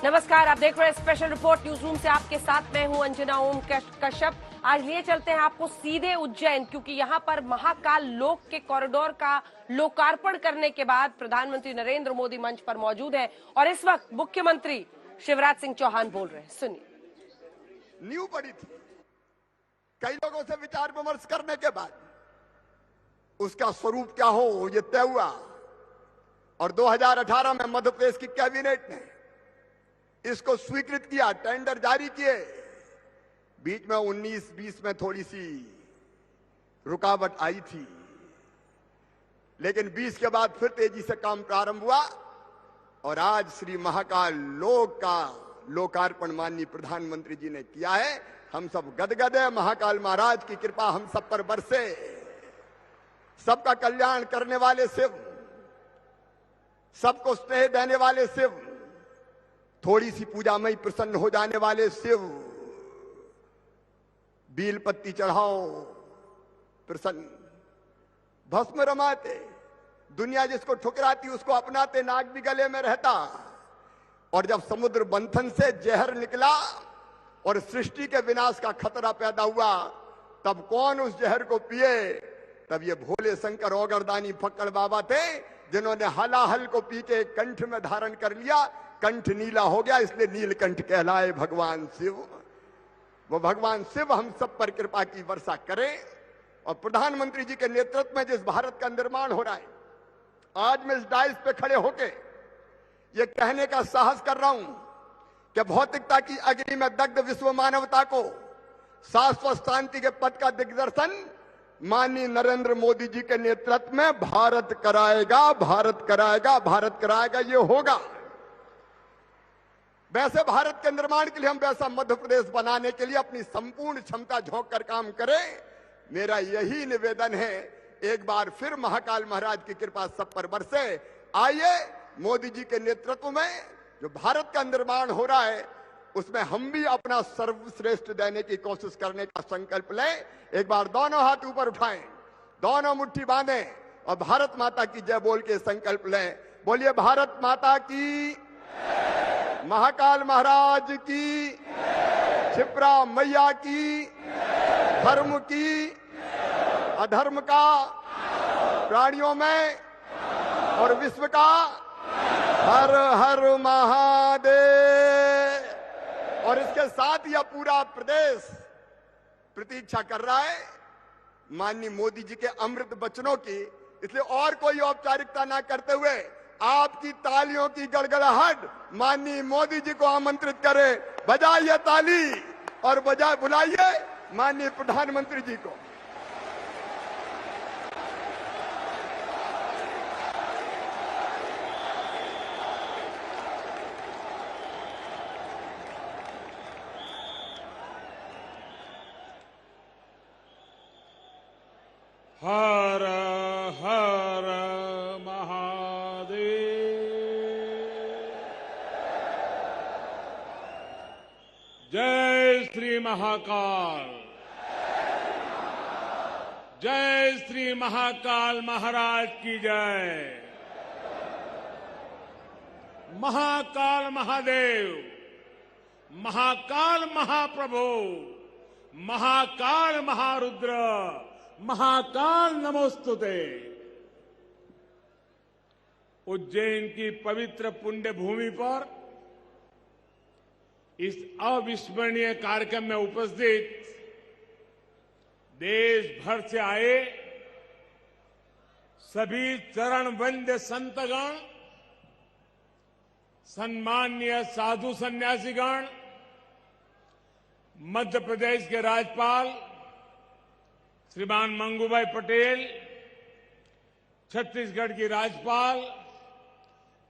नमस्कार, आप देख रहे हैं स्पेशल रिपोर्ट न्यूज रूम से। आपके साथ मैं हूं अंजना ओम कश्यप। आज लिए चलते हैं आपको सीधे उज्जैन, क्योंकि यहां पर महाकाल लोक के कॉरिडोर का लोकार्पण करने के बाद प्रधानमंत्री नरेंद्र मोदी मंच पर मौजूद हैं और इस वक्त मुख्यमंत्री शिवराज सिंह चौहान बोल रहे हैं। सुनिए। नींव पड़ी थी, कई लोगों से विचार विमर्श करने के बाद उसका स्वरूप क्या हो ये तय हुआ और 2018 में मध्य प्रदेश की कैबिनेट ने इसको स्वीकृत किया, टेंडर जारी किए। बीच में 19-20 में थोड़ी सी रुकावट आई थी, लेकिन 20 के बाद फिर तेजी से काम प्रारंभ हुआ और आज श्री महाकाल लोक का लोकार्पण माननीय प्रधानमंत्री जी ने किया है। हम सब गदगद है, महाकाल महाराज की कृपा हम सब पर बरसे। सबका कल्याण करने वाले शिव, सबको स्नेह देने वाले शिव, थोड़ी सी पूजा में ही प्रसन्न हो जाने वाले शिव, बील पत्ती चढ़ाओ प्रसन्न, भस्म रमाते, दुनिया जिसको ठुकराती उसको अपनाते, नाग भी गले में रहता। और जब समुद्र मंथन से जहर निकला और सृष्टि के विनाश का खतरा पैदा हुआ, तब कौन उस जहर को पिए? तब ये भोले शंकर औगरदानी फक्कड़ बाबा थे, जिन्होंने हलाहल को पी के कंठ में धारण कर लिया। कंठ नीला हो गया, इसलिए नीलकंठ कहलाए भगवान शिव। वो भगवान शिव हम सब पर कृपा की वर्षा करें। और प्रधानमंत्री जी के नेतृत्व में जिस भारत का निर्माण हो रहा है, आज मैं इस डाइस पे खड़े होके ये कहने का साहस कर रहा हूं कि भौतिकता की अग्नि में दग्ध विश्व मानवता को शाश्वत शांति के पथ का दिग्दर्शन माननीय नरेंद्र मोदी जी के नेतृत्व में भारत कराएगा, भारत कराएगा, भारत कराएगा, ये होगा। वैसे भारत के निर्माण के लिए हम वैसा मध्य प्रदेश बनाने के लिए अपनी संपूर्ण क्षमता झोंक कर काम करें। मेरा यही निवेदन है। एक बार फिर महाकाल महाराज की कृपा सब पर बरसे। आइए, मोदी जी के नेतृत्व में जो भारत का निर्माण हो रहा है, उसमें हम भी अपना सर्वश्रेष्ठ देने की कोशिश करने का संकल्प लें। एक बार दोनों हाथ ऊपर उठाएं, दोनों मुट्ठी बांधें और भारत माता की जय बोल के संकल्प लें। बोलिए भारत माता की, महाकाल महाराज की, क्षिप्रा मैया की, धर्म की, अधर्म का, प्राणियों में और विश्व का हर हर महादेव। और इसके साथ यह पूरा प्रदेश प्रतीक्षा कर रहा है माननीय मोदी जी के अमृत वचनों की। इसलिए और कोई औपचारिकता ना करते हुए आपकी तालियों की गड़गड़ाहट माननीय मोदी जी को आमंत्रित करें। बजाइए ताली और बुलाइए माननीय प्रधानमंत्री जी को। हर हर महादेव। जय श्री महाकाल, जय श्री महाकाल महाराज की जय। महाकाल महादेव, महाकाल महाप्रभु, महाकाल महारुद्र, महाकाल नमोस्तुते। उज्जैन की पवित्र पुण्य भूमि पर इस अविस्मरणीय कार्यक्रम में उपस्थित देश भर से आए सभी चरण वंद्य संतगण, सम्माननीय साधु सन्यासीगण, मध्य प्रदेश के राज्यपाल श्रीमान मंगूभाई पटेल, छत्तीसगढ़ की राज्यपाल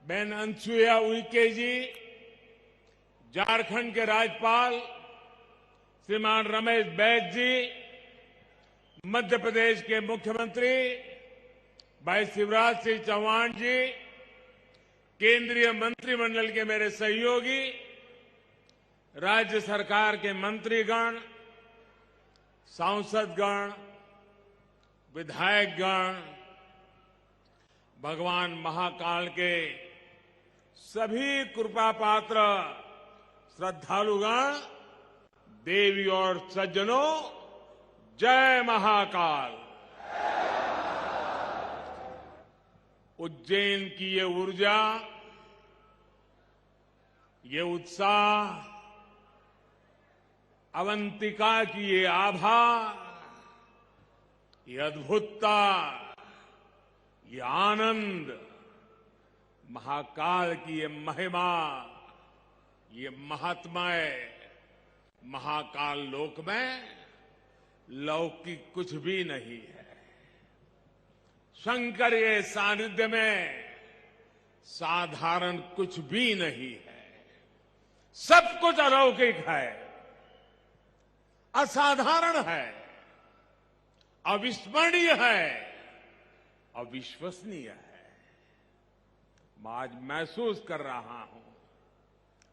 बहन अनसुईया उइके जी, झारखंड के राज्यपाल श्रीमान रमेश बैस जी, मध्य प्रदेश के मुख्यमंत्री भाई शिवराज सिंह चौहान जी, केंद्रीय मंत्रिमंडल के मेरे सहयोगी, राज्य सरकार के मंत्रीगण, सांसदगण, विधायकगण, भगवान महाकाल के सभी कृपा पात्र श्रद्धालुगण, देवी और सज्जनों, जय महाकाल। उज्जैन की ये ऊर्जा, ये उत्साह, अवंतिका की ये आभा, ये अद्भुतता, ये आनंद, महाकाल की ये महिमा, ये महात्म्य, महाकाल लोक में लौकिक कुछ भी नहीं है। शंकर के सानिध्य में साधारण कुछ भी नहीं है। सब कुछ अलौकिक है, असाधारण है, अविस्मरणीय है, अविश्वसनीय है। मैं आज महसूस कर रहा हूं,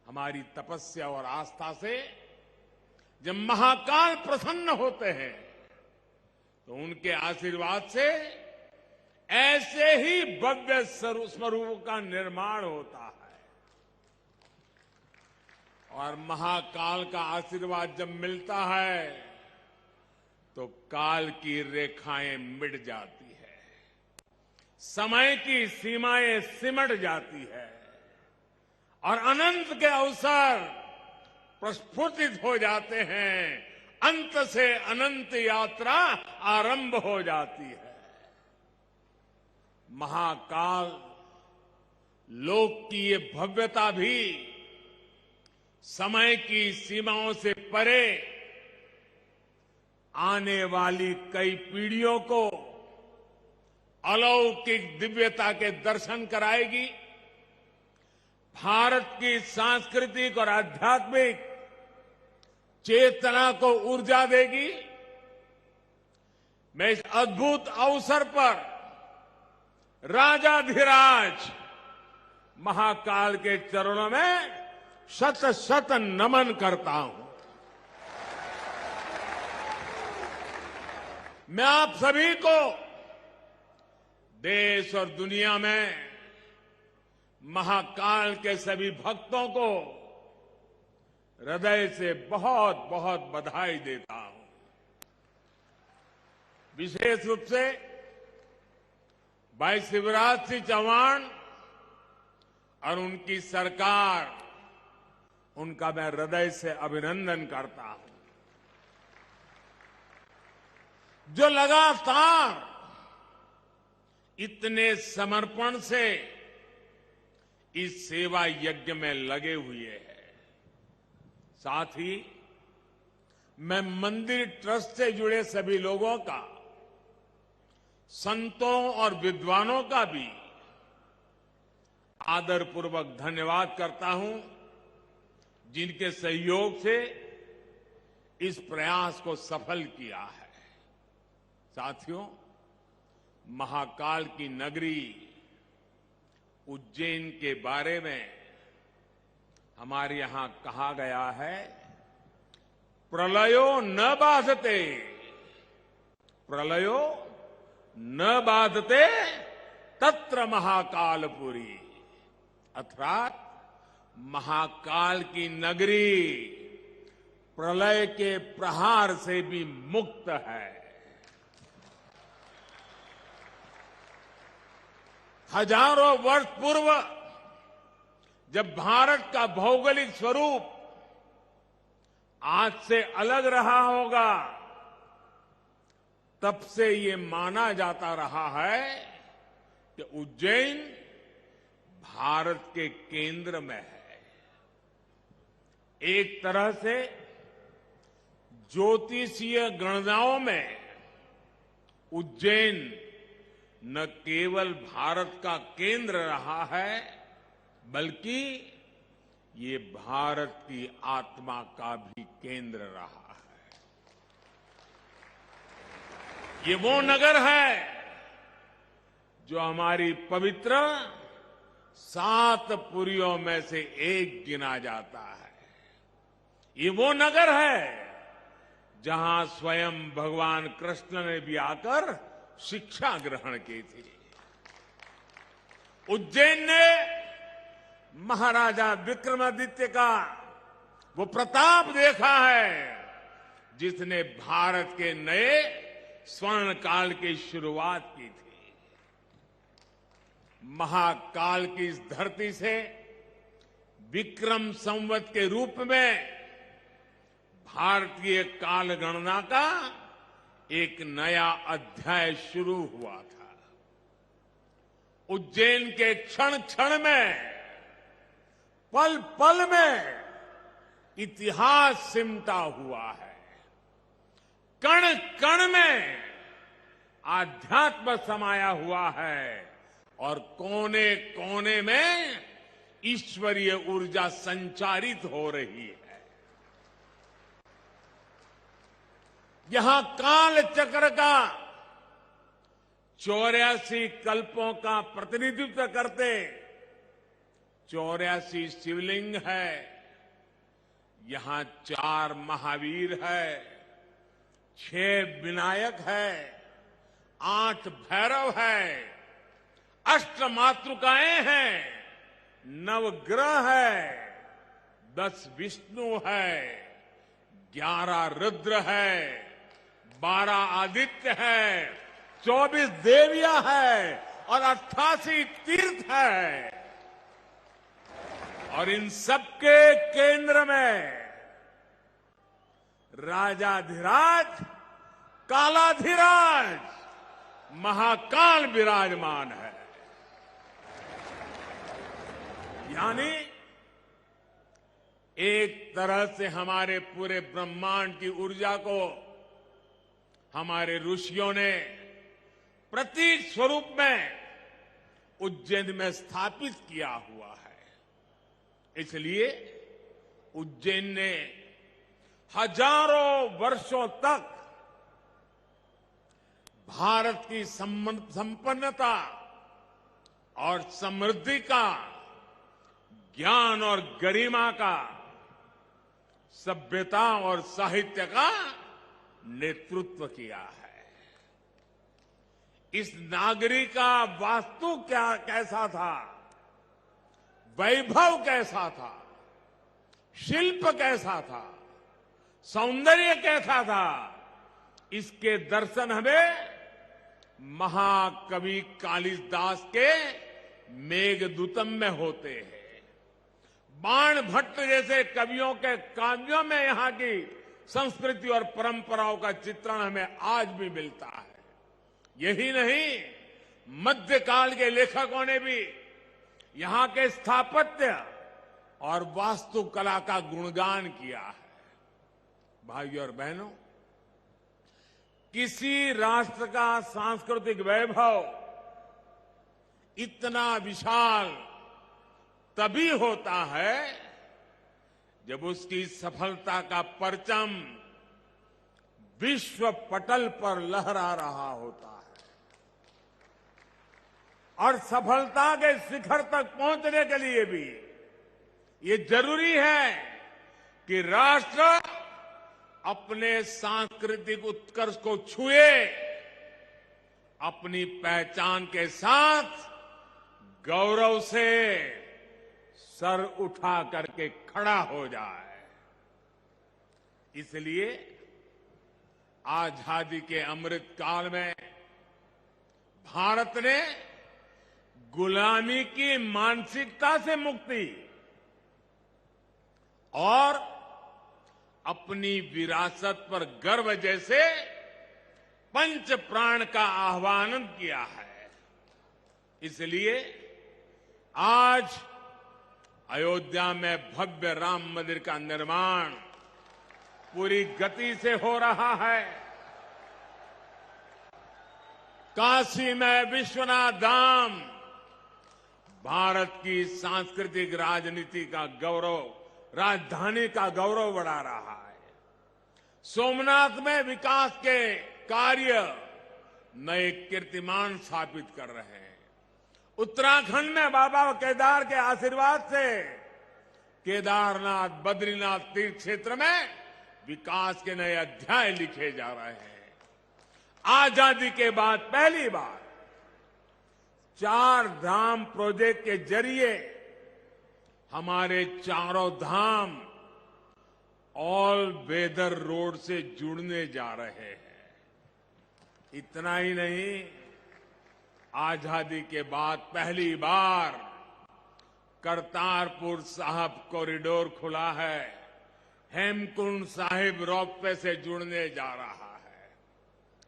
हमारी तपस्या और आस्था से जब महाकाल प्रसन्न होते हैं तो उनके आशीर्वाद से ऐसे ही भव्य स्वरूप का निर्माण होता है। और महाकाल का आशीर्वाद जब मिलता है तो काल की रेखाएं मिट जाती है, समय की सीमाएं सिमट जाती है और अनंत के अवसर प्रस्फुटित हो जाते हैं। अंत से अनंत यात्रा आरंभ हो जाती है। महाकाल लोक की ये भव्यता भी समय की सीमाओं से परे आने वाली कई पीढ़ियों को अलौकिक दिव्यता के दर्शन कराएगी। भारत की सांस्कृतिक और आध्यात्मिक चेतना को ऊर्जा देगी। मैं इस अद्भुत अवसर पर राजाधिराज महाकाल के चरणों में शत शत नमन करता हूं। मैं आप सभी को, देश और दुनिया में महाकाल के सभी भक्तों को हृदय से बहुत बहुत बधाई देता हूं। विशेष रूप से भाई शिवराज सिंह चौहान और उनकी सरकार, उनका मैं हृदय से अभिनंदन करता हूं, जो लगातार इतने समर्पण से इस सेवा यज्ञ में लगे हुए हैं। साथ ही मैं मंदिर ट्रस्ट से जुड़े सभी लोगों का, संतों और विद्वानों का भी आदरपूर्वक धन्यवाद करता हूं, जिनके सहयोग से इस प्रयास को सफल किया है। साथियों, महाकाल की नगरी उज्जैन के बारे में हमारे यहां कहा गया है, प्रलयो न बाधते, प्रलयो न बाधते तत्र महाकालपुरी। अर्थात महाकाल की नगरी प्रलय के प्रहार से भी मुक्त है। हजारों वर्ष पूर्व जब भारत का भौगोलिक स्वरूप आज से अलग रहा होगा, तब से ये माना जाता रहा है कि उज्जैन भारत के केंद्र में है। एक तरह से ज्योतिषीय गणनाओं में उज्जैन न केवल भारत का केंद्र रहा है, बल्कि ये भारत की आत्मा का भी केंद्र रहा है। ये वो नगर है जो हमारी पवित्र 7 पुरियों में से एक गिना जाता है। ये वो नगर है जहां स्वयं भगवान कृष्ण ने भी आकर शिक्षा ग्रहण की थी। उज्जैन ने महाराजा विक्रमादित्य का वो प्रताप देखा है जिसने भारत के नए स्वर्ण काल की शुरुआत की थी। महाकाल की इस धरती से विक्रम संवत के रूप में भारतीय काल गणना का एक नया अध्याय शुरू हुआ था। उज्जैन के क्षण क्षण में, पल पल में इतिहास सिमटा हुआ है। कण कण में आध्यात्म समाया हुआ है और कोने कोने में ईश्वरीय ऊर्जा संचारित हो रही है। यहां काल चक्र का 84 कल्पों का प्रतिनिधित्व करते 84 शिवलिंग है। यहां 4 महावीर है, 6 विनायक है, 8 भैरव है, 8 मातृकाएं हैं, 9 ग्रह है, 10 विष्णु है, 11 रुद्र है, 12 आदित्य है, 24 देवियां है और 88 तीर्थ है। और इन सबके केंद्र में राजाधिराज कालाधिराज महाकाल विराजमान है। यानी एक तरह से हमारे पूरे ब्रह्मांड की ऊर्जा को हमारे ऋषियों ने प्रतीक स्वरूप में उज्जैन में स्थापित किया हुआ है। इसलिए उज्जैन ने हजारों वर्षों तक भारत की संपन्नता और समृद्धि का, ज्ञान और गरिमा का, सभ्यता और साहित्य का नेतृत्व किया है। इस नागरी का वास्तु कैसा था, वैभव कैसा था, शिल्प कैसा था, सौंदर्य कैसा था, इसके दर्शन हमें महाकवि कालिदास के मेघदूतम में होते हैं। बाण भट्ट जैसे कवियों के काव्यों में यहां की संस्कृति और परंपराओं का चित्रण हमें आज भी मिलता है। यही नहीं, मध्यकाल के लेखकों ने भी यहां के स्थापत्य और वास्तुकला का गुणगान किया है। भाइयों और बहनों, किसी राष्ट्र का सांस्कृतिक वैभव इतना विशाल तभी होता है जब उसकी सफलता का परचम विश्व पटल पर लहरा रहा होता है। और सफलता के शिखर तक पहुंचने के लिए भी ये जरूरी है कि राष्ट्र अपने सांस्कृतिक उत्कर्ष को छुए, अपनी पहचान के साथ गौरव से सर उठा करके खड़ा हो जाए। इसलिए आजादी के अमृत काल में भारत ने गुलामी की मानसिकता से मुक्ति और अपनी विरासत पर गर्व जैसे पंच प्राण का आह्वान किया है। इसलिए आज अयोध्या में भव्य राम मंदिर का निर्माण पूरी गति से हो रहा है। काशी में विश्वनाथ धाम भारत की सांस्कृतिक राजनीति का गौरव, राजधानी का गौरव बढ़ा रहा है। सोमनाथ में विकास के कार्य नए कीर्तिमान स्थापित कर रहे हैं। उत्तराखंड में बाबा केदार के आशीर्वाद से केदारनाथ, बद्रीनाथ तीर्थ क्षेत्र में विकास के नए अध्याय लिखे जा रहे हैं। आजादी के बाद पहली बार 4 धाम प्रोजेक्ट के जरिए हमारे चारों धाम ऑल वेदर रोड से जुड़ने जा रहे हैं। इतना ही नहीं, आजादी के बाद पहली बार करतारपुर साहब कॉरिडोर खुला है, हेमकुंड साहिब रोपवे से जुड़ने जा रहा है।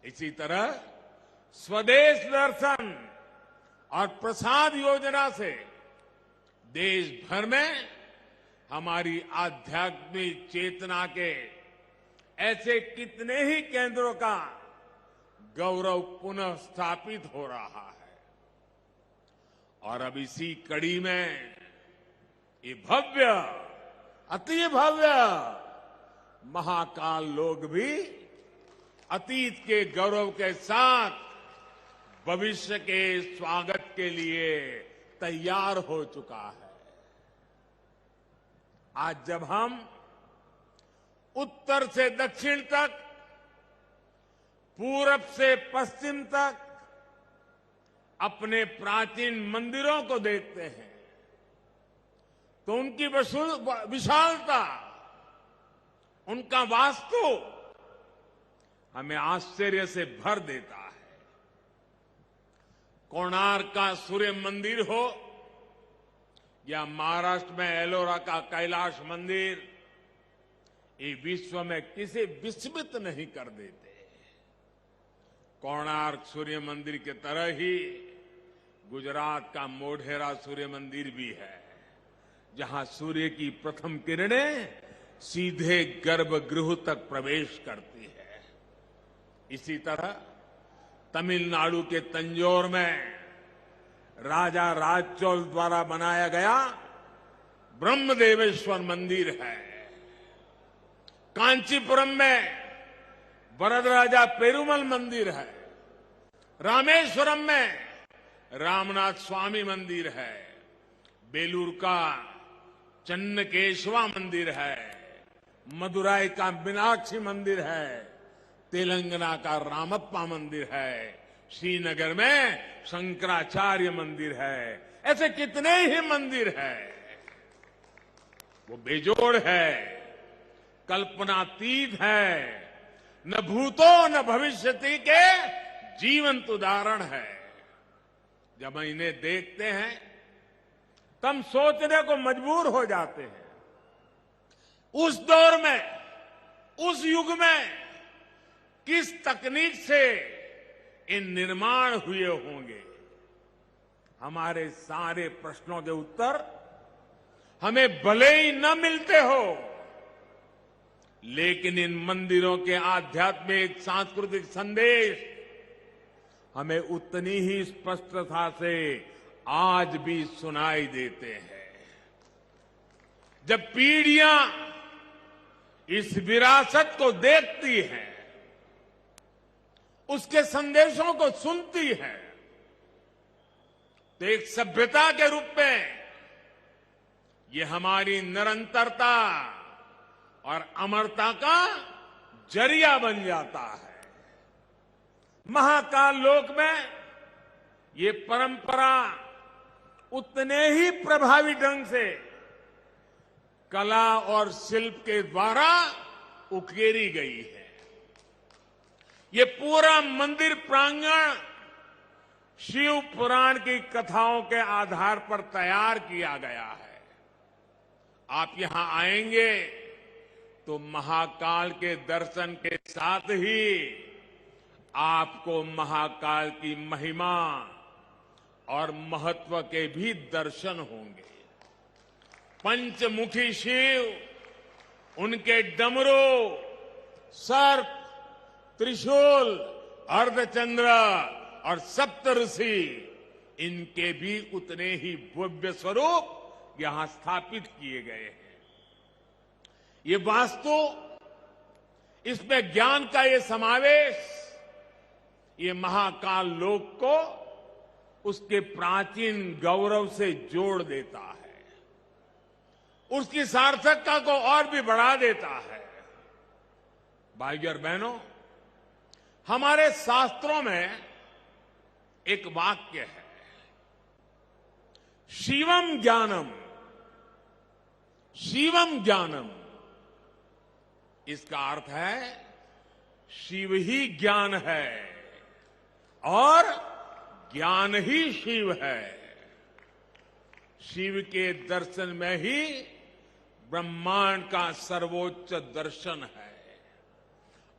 इसी तरह स्वदेश दर्शन और प्रसाद योजना से देश भर में हमारी आध्यात्मिक चेतना के ऐसे कितने ही केंद्रों का गौरव पुनः स्थापित हो रहा है। और अब इसी कड़ी में ये भव्य, अति भव्य महाकाल लोक भी अतीत के गौरव के साथ भविष्य के स्वागत के लिए तैयार हो चुका है। आज जब हम उत्तर से दक्षिण तक, पूरब से पश्चिम तक अपने प्राचीन मंदिरों को देखते हैं तो उनकी विशालता, उनका वास्तु हमें आश्चर्य से भर देता है। कोणार्क का सूर्य मंदिर हो या महाराष्ट्र में एलोरा का कैलाश मंदिर, ये विश्व में किसी विस्मित नहीं कर देते। कोणार्क सूर्य मंदिर की तरह ही गुजरात का मोढेरा सूर्य मंदिर भी है, जहां सूर्य की प्रथम किरणें सीधे गर्भगृह तक प्रवेश करती है। इसी तरह तमिलनाडु के तंजौर में राजा राजचोल द्वारा बनाया गया ब्रह्मदेवेश्वर मंदिर है। कांचीपुरम में वरदराजा पेरुमल मंदिर है। रामेश्वरम में रामनाथ स्वामी मंदिर है। बेलूर का चन्नकेशवा मंदिर है। मदुराई का मीनाक्षी मंदिर है। तेलंगाना का रामप्पा मंदिर है। श्रीनगर में शंकराचार्य मंदिर है। ऐसे कितने ही मंदिर है। वो बेजोड़ है, कल्पनातीत है, न भूतो न भविष्यति के जीवंत उदाहरण है। जब हम इन्हें देखते हैं तब सोचने को मजबूर हो जाते हैं, उस दौर में, उस युग में किस तकनीक से इन निर्माण हुए होंगे। हमारे सारे प्रश्नों के उत्तर हमें भले ही न मिलते हो, लेकिन इन मंदिरों के आध्यात्मिक सांस्कृतिक संदेश हमें उतनी ही स्पष्टता से आज भी सुनाई देते हैं। जब पीढ़ियां इस विरासत को देखती हैं, उसके संदेशों को सुनती है, तो एक सभ्यता के रूप में ये हमारी निरंतरता और अमरता का जरिया बन जाता है। महाकाल लोक में ये परंपरा उतने ही प्रभावी ढंग से कला और शिल्प के द्वारा उकेरी गई है। ये पूरा मंदिर प्रांगण शिव पुराण की कथाओं के आधार पर तैयार किया गया है। आप यहां आएंगे तो महाकाल के दर्शन के साथ ही आपको महाकाल की महिमा और महत्व के भी दर्शन होंगे। पंचमुखी शिव, उनके डमरू, सर्प, त्रिशूल, अर्धचंद्र और सप्तऋषि, इनके भी उतने ही भव्य स्वरूप यहां स्थापित किए गए हैं। ये वास्तु, इसमें ज्ञान का ये समावेश, ये महाकाल लोक को उसके प्राचीन गौरव से जोड़ देता है, उसकी सार्थकता को और भी बढ़ा देता है। भाइयों और बहनों, हमारे शास्त्रों में एक वाक्य है, शिवम ज्ञानम, शिवम ज्ञानम। इसका अर्थ है शिव ही ज्ञान है और ज्ञान ही शिव है। शिव के दर्शन में ही ब्रह्मांड का सर्वोच्च दर्शन है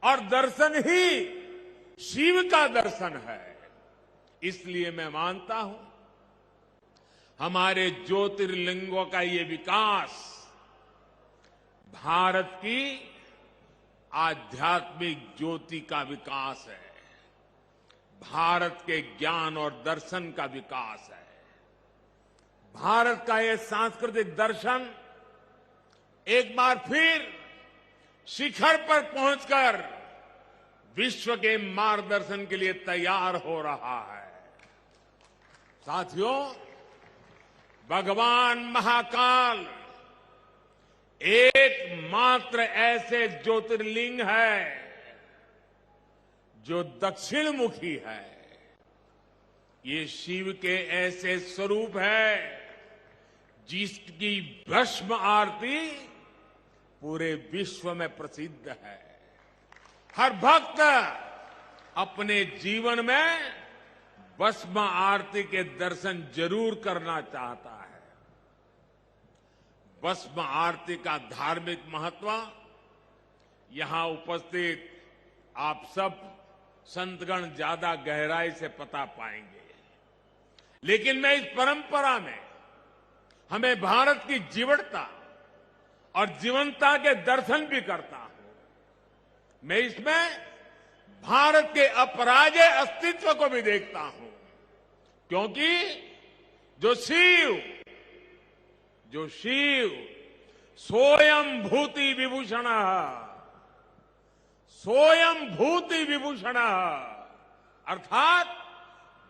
और दर्शन ही शिव का दर्शन है। इसलिए मैं मानता हूं हमारे ज्योतिर्लिंगों का ये विकास भारत की आध्यात्मिक ज्योति का विकास है, भारत के ज्ञान और दर्शन का विकास है। भारत का ये सांस्कृतिक दर्शन एक बार फिर शिखर पर पहुंचकर विश्व के मार्गदर्शन के लिए तैयार हो रहा है। साथियों, भगवान महाकाल एकमात्र ऐसे ज्योतिर्लिंग है जो दक्षिण मुखी है। ये शिव के ऐसे स्वरूप है जिसकी भस्म आरती पूरे विश्व में प्रसिद्ध है। हर भक्त अपने जीवन में भस्म आरती के दर्शन जरूर करना चाहता है। भस्म आरती का धार्मिक महत्व यहां उपस्थित आप सब संतगण ज्यादा गहराई से पता पाएंगे, लेकिन मैं इस परंपरा में हमें भारत की जीवटता और जीवंतता के दर्शन भी करता हूं। मैं इसमें भारत के अपराजेय अस्तित्व को भी देखता हूं, क्योंकि जो शिव सोयम भूति विभूषण, सोयम भूति विभूषण अर्थात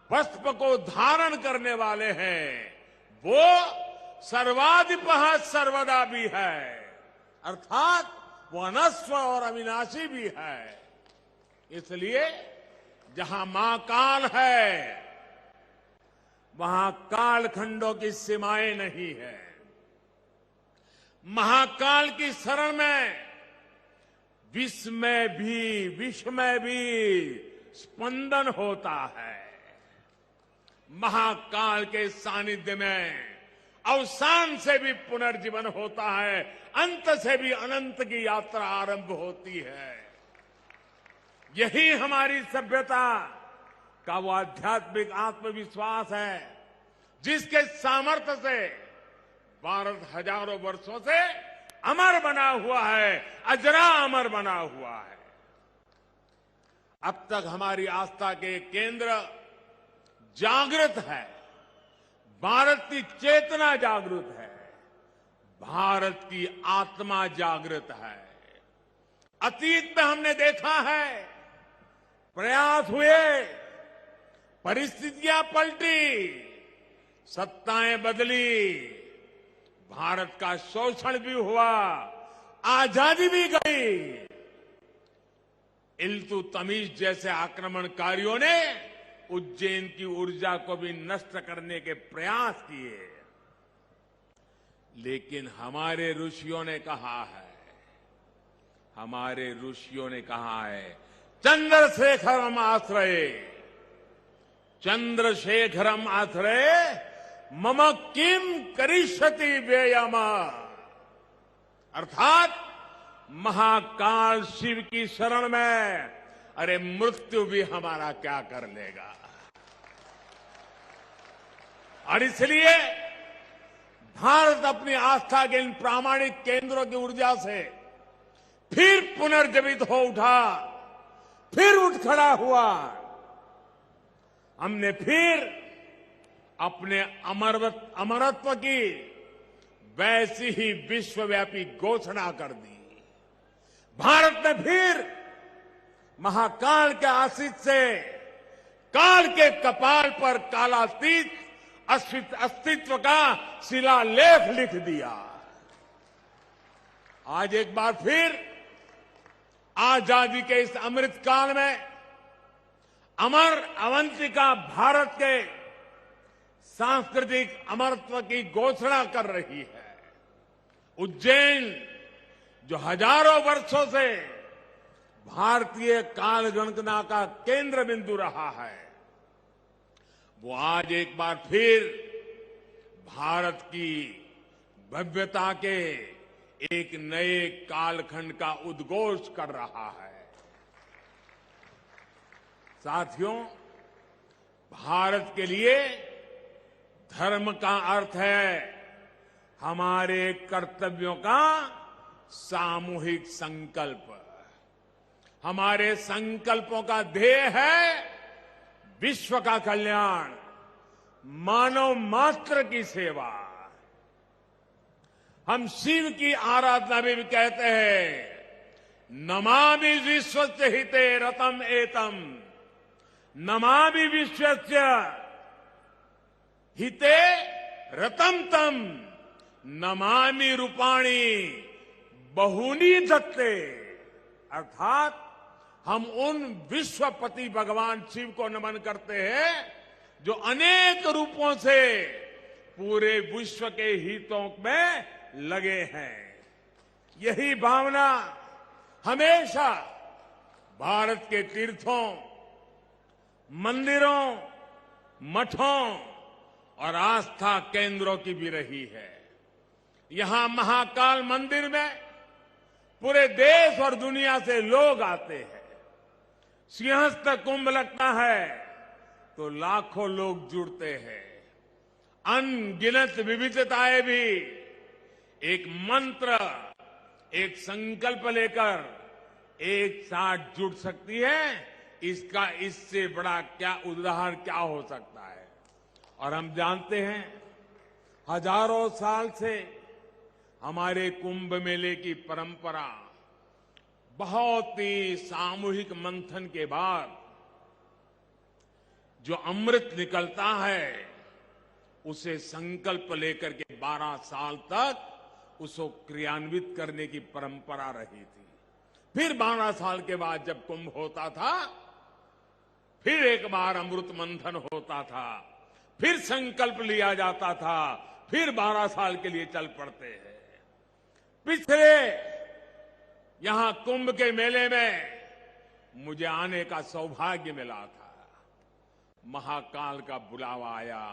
भस्म को धारण करने वाले हैं, वो सर्वाधिपः सर्वदा भी है, अर्थात वो अनस्व और अविनाशी भी है। इसलिए जहां महाकाल है वहां कालखंडों की सीमाएं नहीं है। महाकाल की शरण में विश्व में भी स्पंदन होता है। महाकाल के सानिध्य में अवसान से भी पुनर्जीवन होता है, अंत से भी अनंत की यात्रा आरंभ होती है। यही हमारी सभ्यता का वो आध्यात्मिक आत्मविश्वास है जिसके सामर्थ्य से भारत हजारों वर्षों से अमर बना हुआ है, अजरा अमर बना हुआ है। अब तक हमारी आस्था के केंद्र जागृत है, भारत की चेतना जागृत है, भारत की आत्मा जागृत है। अतीत में हमने देखा है प्रयास हुए, परिस्थितियां पलटी, सत्ताएं बदली, भारत का शोषण भी हुआ, आजादी भी गई। इल्तुतमिश जैसे आक्रमणकारियों ने उज्जैन की ऊर्जा को भी नष्ट करने के प्रयास किए, लेकिन हमारे ऋषियों ने कहा है चंद्रशेखरम आश्रये मम किम करिष्यति व्ययम, अर्थात महाकाल शिव की शरण में अरे मृत्यु भी हमारा क्या कर लेगा। और इसलिए भारत अपनी आस्था के इन प्रामाणिक केंद्रों की ऊर्जा से फिर पुनर्जीवित हो उठा, फिर उठ खड़ा हुआ। हमने फिर अपने अमरत्व की वैसी ही विश्वव्यापी घोषणा कर दी। भारत ने फिर महाकाल के आशीष से काल के कपाल पर कालातीत अस्तित्व का शिलालेख लिख दिया। आज एक बार फिर आजादी के इस अमृत काल में अमर अवंतिका भारत के सांस्कृतिक अमरत्व की घोषणा कर रही है। उज्जैन जो हजारों वर्षों से भारतीय काल गणना का केंद्र बिंदु रहा है, वो आज एक बार फिर भारत की भव्यता के एक नए कालखंड का उद्घोष कर रहा है। साथियों, भारत के लिए धर्म का अर्थ है हमारे कर्तव्यों का सामूहिक संकल्प। हमारे संकल्पों का ध्येय है विश्व का कल्याण, मानव मात्र की सेवा। हम शिव की आराधना में भी कहते हैं, नमामि विश्वस्य हिते रतम एतम, नमामि विश्वस्य हिते रतम तम, नमामि रूपाणी बहूनी दत्ते। अर्थात हम उन विश्वपति भगवान शिव को नमन करते हैं जो अनेक रूपों से पूरे विश्व के हितों में लगे हैं। यही भावना हमेशा भारत के तीर्थों, मंदिरों, मठों और आस्था केंद्रों की भी रही है। यहां महाकाल मंदिर में पूरे देश और दुनिया से लोग आते हैं। सिंहस्थ कुंभ लगता है तो लाखों लोग जुड़ते हैं। अनगिनत विविधताएं भी एक मंत्र, एक संकल्प लेकर एक साथ जुड़ सकती है। इसका इससे बड़ा क्या उदाहरण क्या हो सकता है। और हम जानते हैं, हजारों साल से हमारे कुंभ मेले की परंपरा बहुत ही सामूहिक मंथन के बाद जो अमृत निकलता है, उसे संकल्प लेकर के 12 साल तक उसको क्रियान्वित करने की परंपरा रही थी। फिर 12 साल के बाद जब कुंभ होता था, फिर एक बार अमृत मंथन होता था, फिर संकल्प लिया जाता था, फिर 12 साल के लिए चल पड़ते हैं। पिछले यहां कुंभ के मेले में मुझे आने का सौभाग्य मिला था। महाकाल का बुलावा आया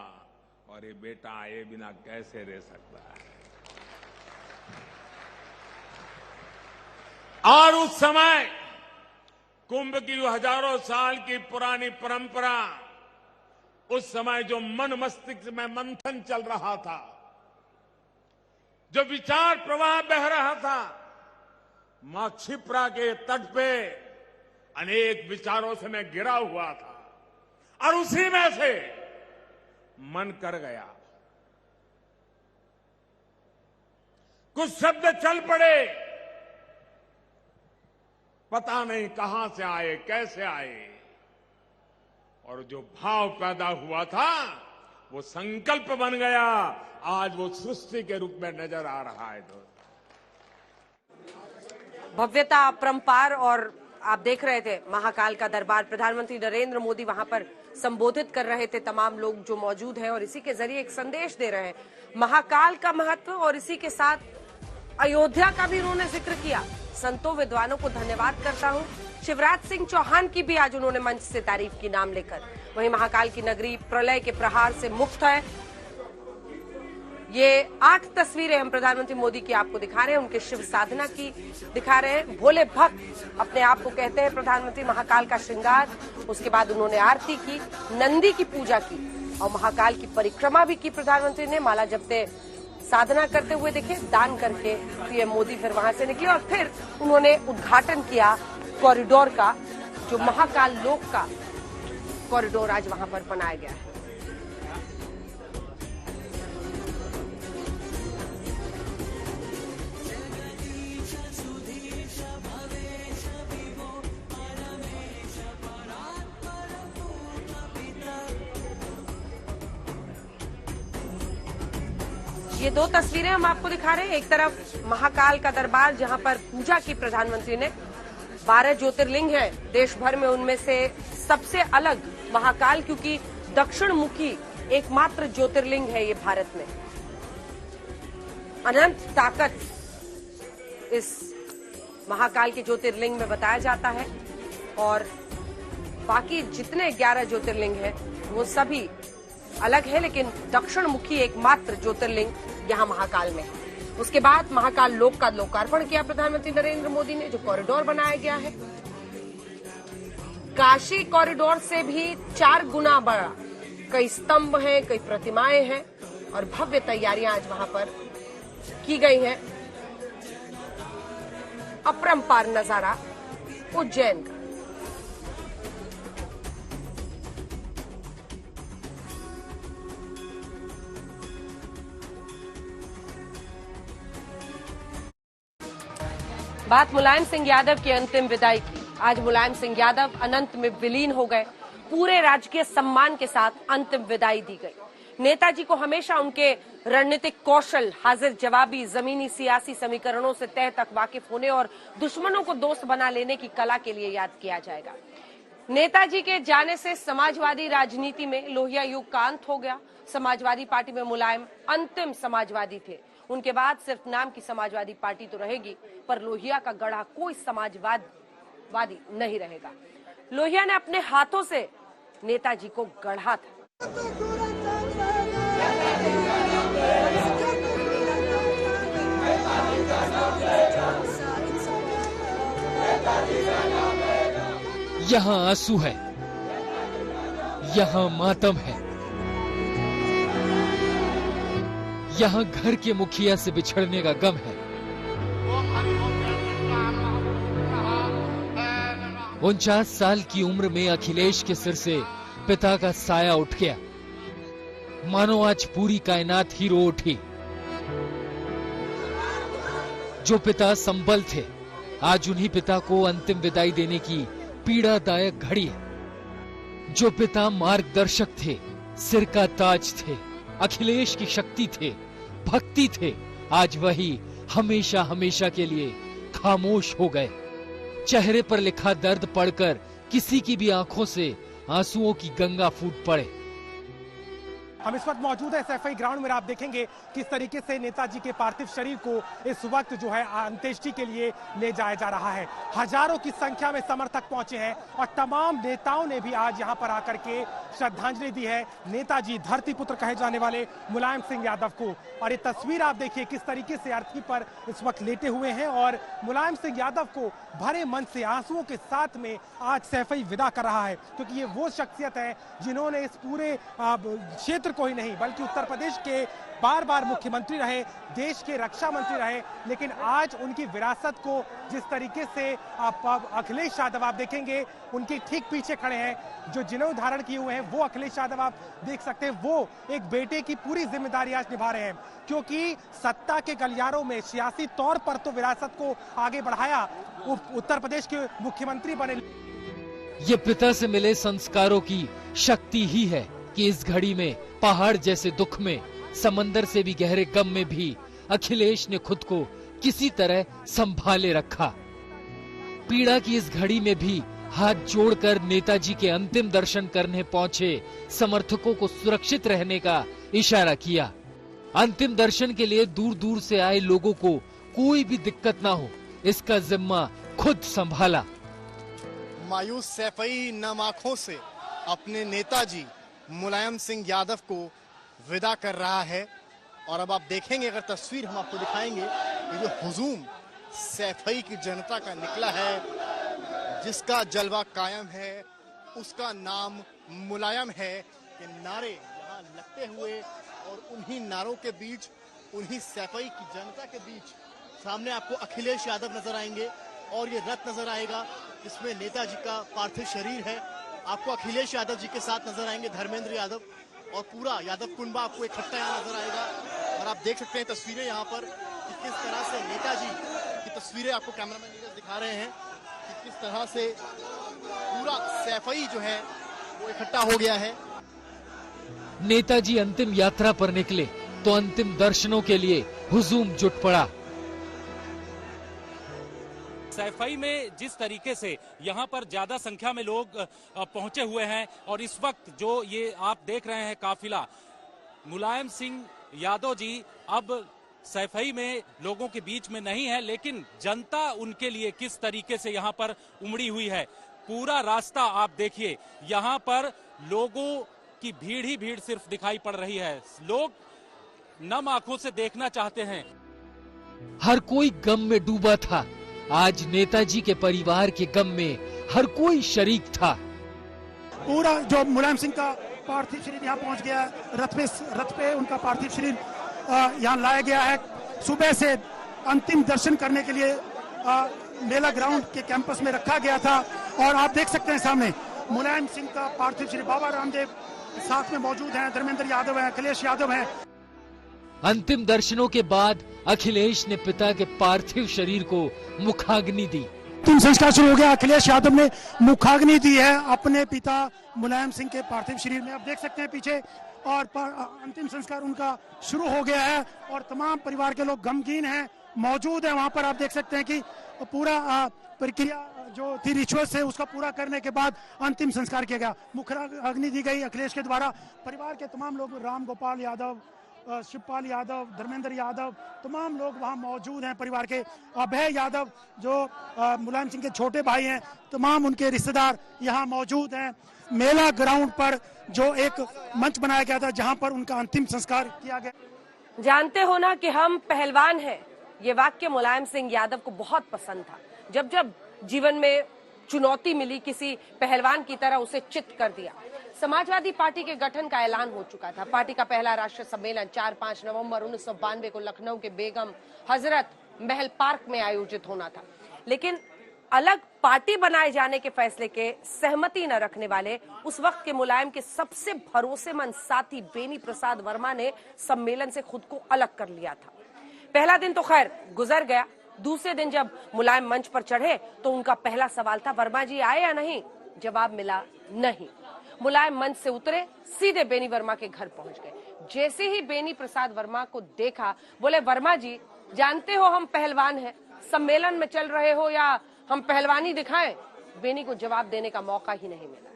और ये बेटा आए बिना कैसे रह सकता है। और उस समय कुंभ की हजारों साल की पुरानी परंपरा, उस समय जो मन मस्तिष्क में मंथन चल रहा था, जो विचार प्रवाह बह रहा था, मां क्षिप्रा के तट पे अनेक विचारों से मैं घिरा हुआ था और उसी में से मन कर गया। कुछ शब्द चल पड़े, पता नहीं कहां से आए, कैसे आए, और जो भाव पैदा हुआ था वो संकल्प बन गया। आज वो सृष्टि के रूप में नजर आ रहा है। भव्यता अपरंपार। और आप देख रहे थे महाकाल का दरबार, प्रधानमंत्री नरेंद्र मोदी वहां पर संबोधित कर रहे थे तमाम लोग जो मौजूद हैं और इसी के जरिए एक संदेश दे रहे हैं महाकाल का महत्व। और इसी के साथ अयोध्या का भी उन्होंने जिक्र किया। संतों विद्वानों को धन्यवाद करता हूं। शिवराज सिंह चौहान की भी आज उन्होंने मंच से तारीफ की नाम लेकर। वहीं महाकाल की नगरी प्रलय के प्रहार से मुक्त है। ये 8 तस्वीरें हम प्रधानमंत्री मोदी की आपको दिखा रहे हैं, उनके शिव साधना की दिखा रहे हैं। भोले भक्त अपने आप को कहते हैं प्रधानमंत्री। महाकाल का श्रृंगार, उसके बाद उन्होंने आरती की, नंदी की पूजा की और महाकाल की परिक्रमा भी की। प्रधानमंत्री ने माला जपते साधना करते हुए देखे, दान करके पीएम मोदी फिर वहां से निकले और फिर उन्होंने उद्घाटन किया कॉरिडोर का, जो महाकाल लोक का कॉरिडोर आज वहां पर बनाया गया है। ये 2 तस्वीरें हम आपको दिखा रहे हैं। एक तरफ महाकाल का दरबार जहां पर पूजा की प्रधानमंत्री ने। 12 ज्योतिर्लिंग हैं देश भर में, उनमें से सबसे अलग महाकाल, क्योंकि दक्षिण मुखी एकमात्र ज्योतिर्लिंग है ये भारत में। अनंत ताकत इस महाकाल के ज्योतिर्लिंग में बताया जाता है। और बाकी जितने 11 ज्योतिर्लिंग हैं वो सभी अलग है, लेकिन दक्षिण मुखी एकमात्र ज्योतिर्लिंग यहाँ महाकाल में है। उसके बाद महाकाल लोक का लोकार्पण किया प्रधानमंत्री नरेंद्र मोदी ने, जो कॉरिडोर बनाया गया है। काशी कॉरिडोर से भी 4 गुना बड़ा, कई स्तंभ हैं, कई प्रतिमाएं हैं और भव्य तैयारियां आज वहां पर की गई हैं। अपरंपार नजारा उज्जैन का। बात मुलायम सिंह यादव की अंतिम विदाई की। आज मुलायम सिंह यादव अनंत में विलीन हो गए। पूरे राजकीय सम्मान के साथ अंतिम विदाई दी गई। नेताजी को हमेशा उनके रणनीतिक कौशल, हाजिर जवाबी, जमीनी सियासी समीकरणों से तह तक वाकिफ होने और दुश्मनों को दोस्त बना लेने की कला के लिए याद किया जाएगा। नेताजी के जाने से समाजवादी राजनीति में लोहिया युग का अंत हो गया। समाजवादी पार्टी में मुलायम अंतिम समाजवादी थे। उनके बाद सिर्फ नाम की समाजवादी पार्टी तो रहेगी, पर लोहिया का गढ़ा कोई समाजवादी नहीं रहेगा। लोहिया ने अपने हाथों से नेताजी को गढ़ा था। यहाँ आंसू है, यहाँ मातम है, यहाँ घर के मुखिया से बिछड़ने का गम है। 49 साल की उम्र में अखिलेश के सिर से पिता का साया उठ गया। मानो आज पूरी कायनात ही रो उठी। जो पिता संबल थे, आज उन्हीं पिता को अंतिम विदाई देने की पीड़ादायक घड़ी है। जो पिता मार्गदर्शक थे, सिर का ताज थे, अखिलेश की शक्ति थे, भक्ति थे, आज वही हमेशा हमेशा के लिए खामोश हो गए। चेहरे पर लिखा दर्द पढ़कर किसी की भी आंखों से आंसुओं की गंगा फूट पड़े। हम इस वक्त मौजूद है सैफई ग्राउंड में। आप देखेंगे किस तरीके से नेताजी के पार्थिव शरीर को इस वक्त जो है अंत्येष्टि के लिए ले जाया जा रहा है। हजारों की संख्या में समर्थक पहुंचे हैं और तमाम नेताओं ने भी आज यहां पर आकर के श्रद्धांजलि दी है नेताजी धरती पुत्र कहे जाने वाले मुलायम सिंह यादव को। और ये तस्वीर आप देखिए किस तरीके से अर्थी पर इस वक्त लेटे हुए हैं और मुलायम सिंह यादव को भरे मन से आंसुओं के साथ में आज सैफई विदा कर रहा है, क्योंकि ये वो शख्सियत है जिन्होंने इस पूरे क्षेत्र को ही नहीं बल्कि उत्तर प्रदेश के बार बार मुख्यमंत्री रहे, देश के रक्षा मंत्री रहे, लेकिन आज उनकी विरासत को जिस तरीके से अखिलेश यादव आप देखेंगे उनके ठीक पीछे खड़े हैं, जो जिन्हें धारण किए हुए हैं वो अखिलेश यादव आप देख सकते हैं। वो एक बेटे की पूरी जिम्मेदारी आज निभा रहे हैं, क्योंकि सत्ता के गलियारों में सियासी तौर पर तो विरासत को आगे बढ़ाया, उत्तर प्रदेश के मुख्यमंत्री बने। ये पिता से मिले संस्कारों की शक्ति ही है कि इस घड़ी में पहाड़ जैसे दुख में, समंदर से भी गहरे गम में भी अखिलेश ने खुद को किसी तरह संभाले रखा। पीड़ा की इस घड़ी में भी हाथ जोड़कर नेताजी के अंतिम दर्शन करने पहुंचे समर्थकों को सुरक्षित रहने का इशारा किया। अंतिम दर्शन के लिए दूर दूर से आए लोगों को कोई भी दिक्कत ना हो, इसका जिम्मा खुद संभाला। मायूस सैफई नम आंखों से अपने नेताजी मुलायम सिंह यादव को विदा कर रहा है। और अब आप देखेंगे, अगर तस्वीर हम आपको दिखाएंगे, ये जो हुजूम सैफई की जनता का निकला है, जिसका जलवा कायम है, उसका नाम मुलायम है, कि नारे यहाँ लगते हुए और उन्हीं नारों के बीच, उन्हीं सैफई की जनता के बीच सामने आपको अखिलेश यादव नजर आएंगे और ये रथ नजर आएगा जिसमें नेताजी का पार्थिव शरीर है। आपको अखिलेश यादव जी के साथ नजर आएंगे धर्मेंद्र यादव और पूरा यादव कुनबा आपको इकट्ठा यहाँ नजर आएगा। और आप देख सकते हैं तस्वीरें यहाँ पर कि किस तरह से नेताजी की तस्वीरें आपको कैमरामैन नीरज दिखा रहे हैं कि किस तरह से पूरा सैफई जो है वो इकट्ठा हो गया है। नेताजी अंतिम यात्रा पर निकले तो अंतिम दर्शनों के लिए हुजूम जुट पड़ा। सैफई में जिस तरीके से यहाँ पर ज्यादा संख्या में लोग पहुंचे हुए हैं और इस वक्त जो ये आप देख रहे हैं काफिला, मुलायम सिंह यादव जी अब सैफई में लोगों के बीच में नहीं है, लेकिन जनता उनके लिए किस तरीके से यहाँ पर उमड़ी हुई है। पूरा रास्ता आप देखिए, यहाँ पर लोगों की भीड़ ही भीड़ सिर्फ दिखाई पड़ रही है। लोग नम आंखों से देखना चाहते हैं। हर कोई गम में डूबा था। आज नेताजी के परिवार के गम में हर कोई शरीक था। पूरा जो मुलायम सिंह का पार्थिव शरीर यहाँ पहुंच गया है, रथ पे उनका पार्थिव शरीर यहाँ लाया गया है। सुबह से अंतिम दर्शन करने के लिए मेला ग्राउंड के कैंपस में रखा गया था और आप देख सकते हैं सामने मुलायम सिंह का पार्थिव शरीर। बाबा रामदेव साथ में मौजूद हैं, धर्मेंद्र यादव हैं, अखिलेश यादव हैं। अंतिम दर्शनों के बाद अखिलेश ने पिता के पार्थिव शरीर को मुखाग्नि दी। अंतिम संस्कार शुरू हो गया। अखिलेश यादव ने मुखाग्नि दी है अपने पिता मुलायम सिंह के पार्थिव शरीर में। आप देख सकते हैं पीछे, और अंतिम संस्कार उनका शुरू हो गया है और तमाम परिवार के लोग गमगीन हैं, मौजूद हैं वहां पर। आप देख सकते हैं कि पूरा प्रक्रिया जो थी रिचुअल्स है उसका पूरा करने के बाद अंतिम संस्कार किया गया। मुखाग्नि दी गई अखिलेश के द्वारा। परिवार के तमाम लोग, राम गोपाल यादव, शिवपाल यादव, धर्मेंद्र यादव, तमाम लोग वहां मौजूद हैं। परिवार के अभय यादव जो मुलायम सिंह के छोटे भाई हैं, तमाम उनके रिश्तेदार यहाँ मौजूद हैं। मेला ग्राउंड पर जो एक मंच बनाया गया था जहां पर उनका अंतिम संस्कार किया गया। जानते हो ना कि हम पहलवान हैं, ये वाक्य मुलायम सिंह यादव को बहुत पसंद था। जब जब जीवन में चुनौती मिली, किसी पहलवान की तरह उसे चित कर दिया। समाजवादी पार्टी के गठन का ऐलान हो चुका था। पार्टी का पहला राष्ट्रीय सम्मेलन 4-5 नवंबर 1992 को लखनऊ के बेगम हजरत महल पार्क में आयोजित होना था, लेकिन अलग पार्टी बनाए जाने के फैसले के सहमति न रखने वाले उस वक्त के मुलायम के सबसे भरोसेमंद साथी बेनी प्रसाद वर्मा ने सम्मेलन से खुद को अलग कर लिया था। पहला दिन तो खैर गुजर गया। दूसरे दिन जब मुलायम मंच पर चढ़े तो उनका पहला सवाल था, वर्मा जी आए या नहीं? जवाब मिला नहीं। मुलायम मंच से उतरे, सीधे बेनी वर्मा के घर पहुंच गए। जैसे ही बेनी प्रसाद वर्मा को देखा, बोले, वर्मा जी जानते हो हम पहलवान हैं, सम्मेलन में चल रहे हो या हम पहलवानी दिखाएं? बेनी को जवाब देने का मौका ही नहीं मिला।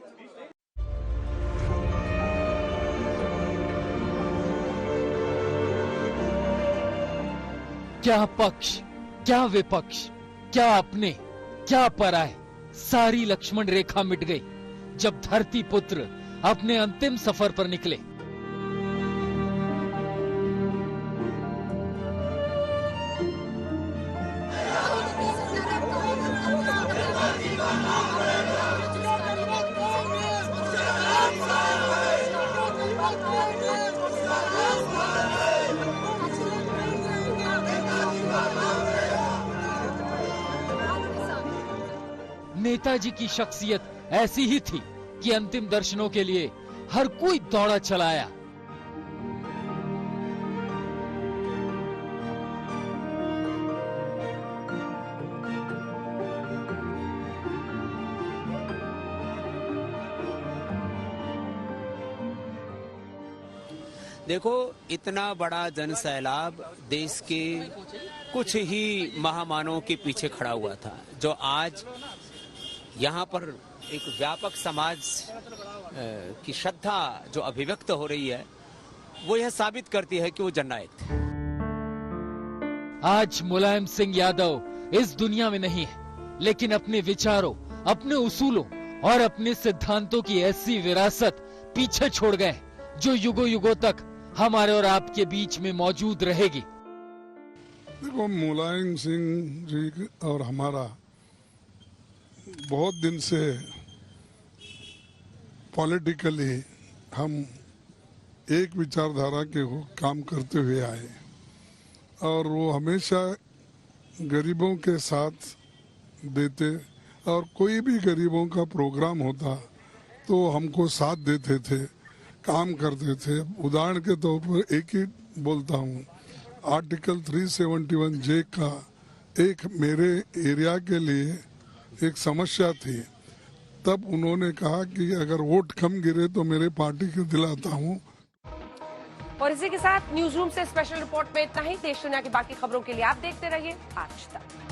क्या पक्ष, क्या विपक्ष, क्या अपने, क्या पराये, सारी लक्ष्मण रेखा मिट गई जब धरती पुत्र अपने अंतिम सफर पर निकले। नेताजी की शख्सियत ऐसी ही थी कि अंतिम दर्शनों के लिए हर कोई दौड़ा चलाया। देखो, इतना बड़ा जन सैलाब देश के कुछ ही महामानवों के पीछे खड़ा हुआ था, जो आज यहाँ पर एक व्यापक समाज की श्रद्धा जो अभिव्यक्त हो रही है, वो यह साबित करती है कि वो जननायक थे। आज मुलायम सिंह यादव इस दुनिया में नहीं है, लेकिन अपने विचारों, अपने उसूलों और अपने सिद्धांतों की ऐसी विरासत पीछे छोड़ गए जो युगों युगों तक हमारे और आपके बीच में मौजूद रहेगी। देखो, मुलायम सिंह जी और हमारा बहुत दिन से पॉलिटिकली हम एक विचारधारा के हो काम करते हुए आए और वो हमेशा गरीबों के साथ देते और कोई भी गरीबों का प्रोग्राम होता तो हमको साथ देते थे, काम करते थे। उदाहरण के तौर पर एक ही बोलता हूँ, आर्टिकल 371 जे का एक मेरे एरिया के लिए एक समस्या थी, तब उन्होंने कहा कि अगर वोट कम गिरे तो मेरे पार्टी के दिलाता हूँ। और इसी के साथ न्यूज रूम से स्पेशल रिपोर्ट में इतना ही। देश दुनिया की बाकी खबरों के लिए आप देखते रहिए आज तक।